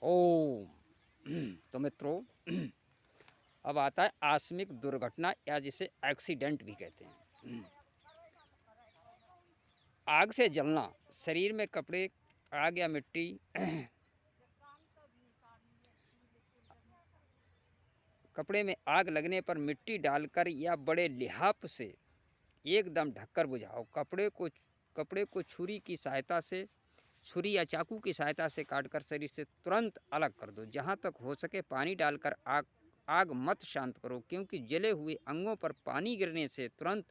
ओम। तो मित्रों, अब आता है आकस्मिक दुर्घटना या जिसे एक्सीडेंट भी कहते हैं। आग से जलना, शरीर में कपड़े, आग या मिट्टी कपड़े में आग लगने पर मिट्टी डालकर या बड़े लिहाफ से एकदम ढककर बुझाओ। कपड़े को छुरी या चाकू की सहायता से काटकर शरीर से तुरंत अलग कर दो। जहाँ तक हो सके पानी डालकर आग आग मत शांत करो, क्योंकि जले हुए अंगों पर पानी गिरने से तुरंत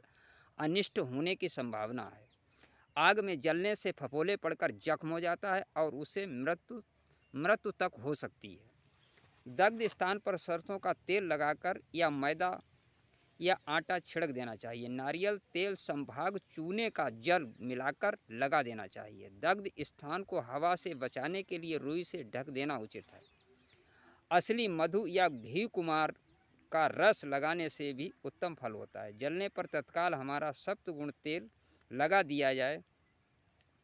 अनिष्ट होने की संभावना है। आग में जलने से फफोले पड़कर जख्म हो जाता है और उसे मृत्यु तक हो सकती है। दग्ध स्थान पर सरसों का तेल लगाकर या मैदा या आटा छिड़क देना चाहिए। नारियल तेल संभाग चूने का जल मिलाकर लगा देना चाहिए। दग्ध स्थान को हवा से बचाने के लिए रुई से ढक देना उचित है। असली मधु या घी कुमार का रस लगाने से भी उत्तम फल होता है। जलने पर तत्काल हमारा सप्तगुण तेल लगा दिया जाए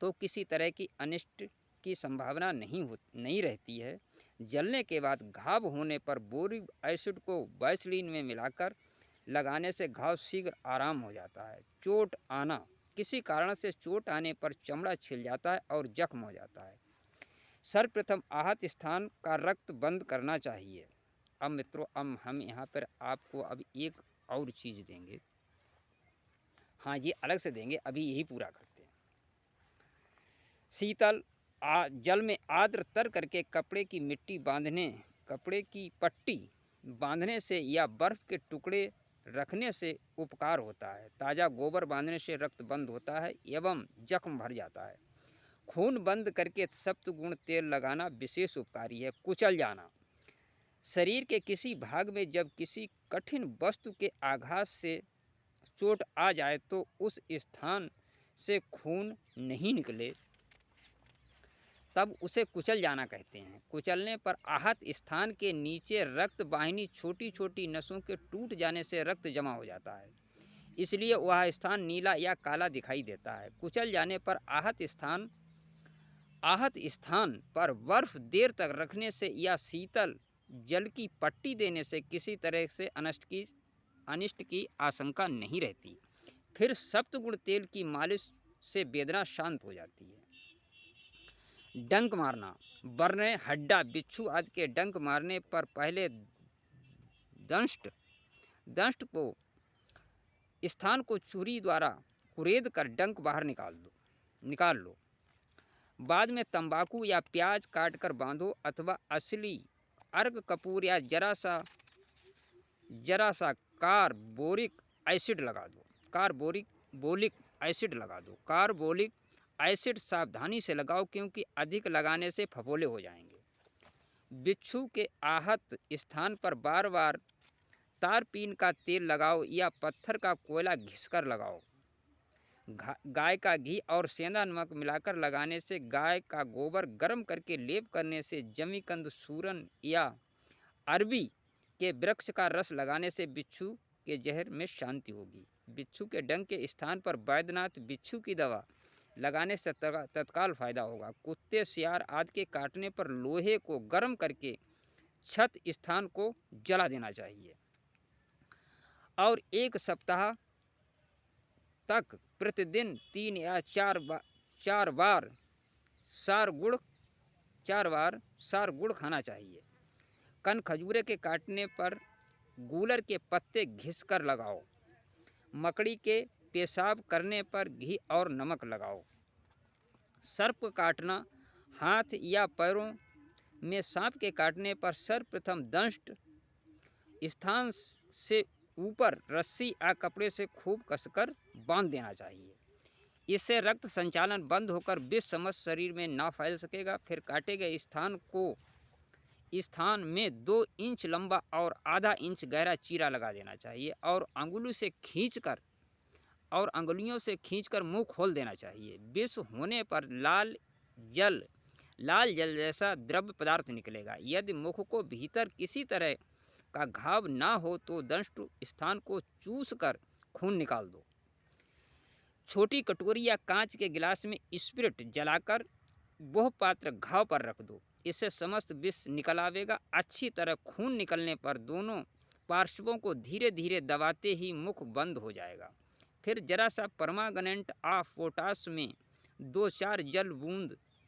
तो किसी तरह की अनिष्ट की संभावना नहीं रहती है। जलने के बाद घाव होने पर बोरिक एसिड को वैसलीन में मिलाकर लगाने से घाव शीघ्र आराम हो जाता है। चोट आना, किसी कारण से चोट आने पर चमड़ा छिल जाता है और जख्म हो जाता है। सर्वप्रथम आहत स्थान का रक्त बंद करना चाहिए। अब मित्रों, अब हम यहाँ पर आपको अब एक और चीज़ देंगे। हाँ, ये अलग से देंगे, अभी यही पूरा करते हैं। शीतल जल में आर्द्र तर करके कपड़े की पट्टी बांधने से या बर्फ़ के टुकड़े रखने से उपकार होता है। ताज़ा गोबर बांधने से रक्त बंद होता है एवं जख्म भर जाता है। खून बंद करके सप्तगुण तेल लगाना विशेष उपकारी है। कुचल जाना, शरीर के किसी भाग में जब किसी कठिन वस्तु के आघात से चोट आ जाए तो उस स्थान से खून नहीं निकले तब उसे कुचल जाना कहते हैं। कुचलने पर आहत स्थान के नीचे रक्त वाहिनी छोटी छोटी नसों के टूट जाने से रक्त जमा हो जाता है, इसलिए वह स्थान नीला या काला दिखाई देता है। कुचल जाने पर आहत स्थान पर बर्फ देर तक रखने से या शीतल जल की पट्टी देने से किसी तरह से अनिष्ट की आशंका नहीं रहती। फिर सप्तगुण तेल की मालिश से वेदना शांत हो जाती है। डंक मारना, बरने, हड्डा, बिच्छू आदि के डंक मारने पर पहले दंष्ट को स्थान को छुरी द्वारा कुरेद कर डंक बाहर निकाल लो। बाद में तंबाकू या प्याज काटकर बांधो अथवा असली अर्क कपूर या जरा सा कार्बोरिक एसिड लगा दो। कार्बोलिक एसिड सावधानी से लगाओ, क्योंकि अधिक लगाने से फफोले हो जाएंगे। बिच्छू के आहत स्थान पर बार बार तारपीन का तेल लगाओ या पत्थर का कोयला घिसकर लगाओ। गाय का घी और सेंधा नमक मिलाकर लगाने से, गाय का गोबर गर्म करके लेप करने से, जमीकंद, सूरन या अरबी के वृक्ष का रस लगाने से बिच्छू के जहर में शांति होगी। बिच्छू के डंक के स्थान पर वैद्यनाथ बिच्छू की दवा लगाने से तत्काल फायदा होगा। कुत्ते, सियार आदि के काटने पर लोहे को गर्म करके क्षत स्थान को जला देना चाहिए और 1 सप्ताह तक प्रतिदिन 3 या 4 बार सार गुड़ खाना चाहिए। कन खजूरे के काटने पर गूलर के पत्ते घिसकर लगाओ। मकड़ी के पेशाब करने पर घी और नमक लगाओ। सर्प काटना, हाथ या पैरों में सांप के काटने पर सर्वप्रथम दंष्ट स्थान से ऊपर रस्सी या कपड़े से खूब कसकर बांध देना चाहिए। इससे रक्त संचालन बंद होकर विष समस्त शरीर में ना फैल सकेगा। फिर काटे गए स्थान में 2 इंच लंबा और आधा इंच गहरा चीरा लगा देना चाहिए और अंगुलियों से खींचकर मुंह खोल देना चाहिए। विष होने पर लाल जल जैसा द्रव्य पदार्थ निकलेगा। यदि मुख को भीतर किसी तरह का घाव ना हो तो दंष्ट स्थान को चूस कर खून निकाल दो। छोटी कटोरी या कांच के गिलास में स्पिरिट जलाकर वह पात्र घाव पर रख दो, इससे समस्त विष निकल आवेगा। अच्छी तरह खून निकलने पर दोनों पार्श्वों को धीरे धीरे दबाते ही मुख बंद हो जाएगा। फिर जरा सा परमांगनेट ऑफ पोटाश में 2-4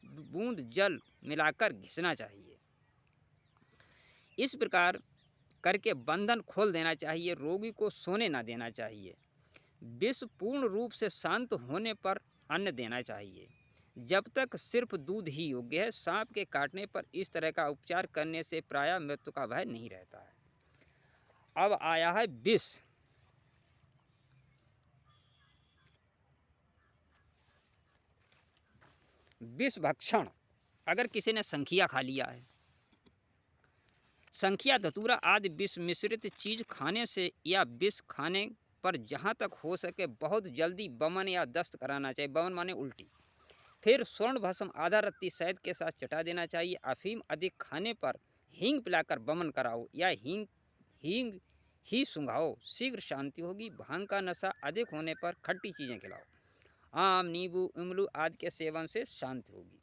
बूंद जल मिलाकर घिसना चाहिए। इस प्रकार करके बंधन खोल देना चाहिए। रोगी को सोने न देना चाहिए। विष पूर्ण रूप से शांत होने पर अन्न देना चाहिए। जब तक सिर्फ दूध ही योग्य है। सांप के काटने पर इस तरह का उपचार करने से प्रायः मृत्यु का भय नहीं रहता है। अब आया है विष। विष भक्षण। अगर किसी ने संखिया खा लिया है, संखिया, धतूरा आदि विष मिश्रित चीज खाने से या विष खाने पर जहाँ तक हो सके बहुत जल्दी वमन या दस्त कराना चाहिए। वमन माने उल्टी। फिर स्वर्ण भस्म आधा रत्ती शहद के साथ चटा देना चाहिए। अफीम अधिक खाने पर हींग पिलाकर वमन कराओ या हींग ही सूंघाओ, शीघ्र शांति होगी। भांग का नशा अधिक होने पर खट्टी चीज़ें खिलाओ। आम, नींबू, इमली आदि के सेवन से शांति होगी।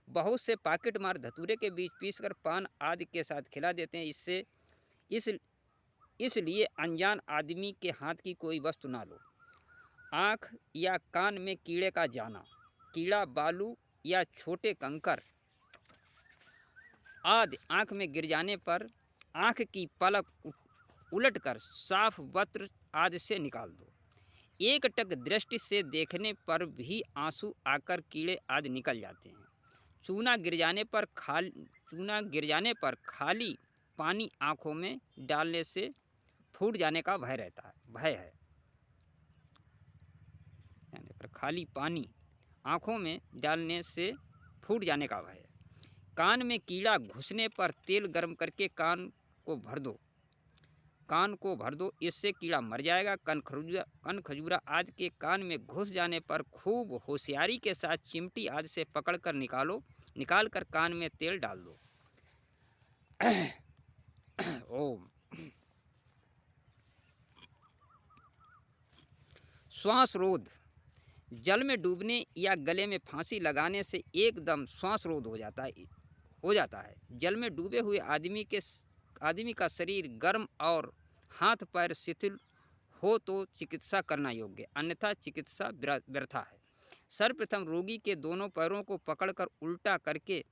बहुत से पाकिट मार धतूरे के बीज पीसकर पान आदि के साथ खिला देते हैं। इसलिए अनजान आदमी के हाथ की कोई वस्तु ना लो। आँख या कान में कीड़े का जाना, कीड़ा, बालू या छोटे कंकर आदि आँख में गिर जाने पर आँख की पलक उलटकर साफ वस्त्र आदि से निकाल दो। एकटक दृष्टि से देखने पर भी आंसू आकर कीड़े आदि निकल जाते हैं। चूना गिर जाने पर खाली पानी आँखों में डालने से फूट जाने का भय है। यानी पर खाली पानी आँखों में डालने से फूट जाने का भय है। कान में कीड़ा घुसने पर तेल गर्म करके कान को भर दो, इससे कीड़ा मर जाएगा। कन खजूरा आदि के कान में घुस जाने पर खूब होशियारी के साथ चिमटी आदि से पकड़कर निकालकर कान में तेल डाल दो। ओम। श्वास रोध। जल में डूबने या गले में फांसी लगाने से एकदम श्वास रोध हो जाता है। जल में डूबे हुए आदमी का शरीर गर्म और हाथ पैर शिथिल हो तो चिकित्सा करना योग्य, अन्यथा चिकित्सा व्यर्था है। सर्वप्रथम रोगी के दोनों पैरों को पकड़कर उल्टा करके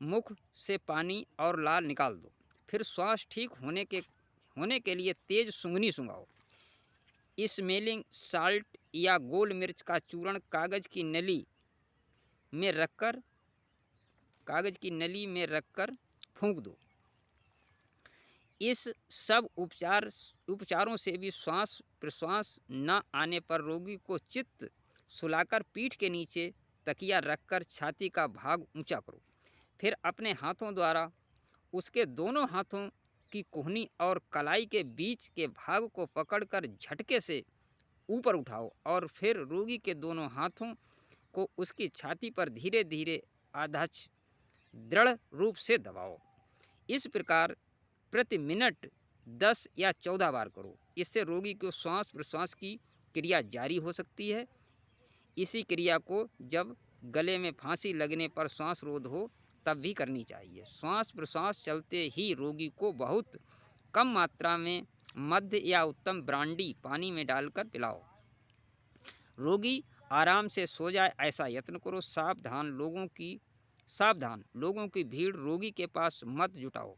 मुख से पानी और लाल निकाल दो। फिर श्वास ठीक होने के लिए तेज सूंघनी सूंघाओ। स्मेलिंग साल्ट या गोल मिर्च का चूर्ण कागज की नली में रखकर फूंक दो। इस सब उपचारों से भी श्वास प्रश्वास न आने पर रोगी को चित्त सुलाकर पीठ के नीचे तकिया रखकर छाती का भाग ऊंचा करो। फिर अपने हाथों द्वारा उसके दोनों हाथों की कोहनी और कलाई के बीच के भाग को पकड़कर झटके से ऊपर उठाओ और फिर रोगी के दोनों हाथों को उसकी छाती पर धीरे धीरे आधाच दृढ़ रूप से दबाओ। इस प्रकार प्रति मिनट 10 या 14 बार करो। इससे रोगी को श्वास प्रश्वास की क्रिया जारी हो सकती है। इसी क्रिया को जब गले में फांसी लगने पर श्वास रोध हो तब भी करनी चाहिए। श्वास प्रश्वास चलते ही रोगी को बहुत कम मात्रा में मध्य या उत्तम ब्रांडी पानी में डालकर पिलाओ। रोगी आराम से सो जाए ऐसा यत्न करो। सावधान, लोगों की भीड़ रोगी के पास मत जुटाओ,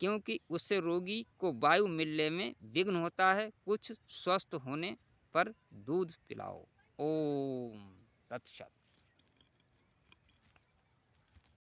क्योंकि उससे रोगी को वायु मिलने में विघ्न होता है। कुछ स्वस्थ होने पर दूध पिलाओ। ओम तत्सत।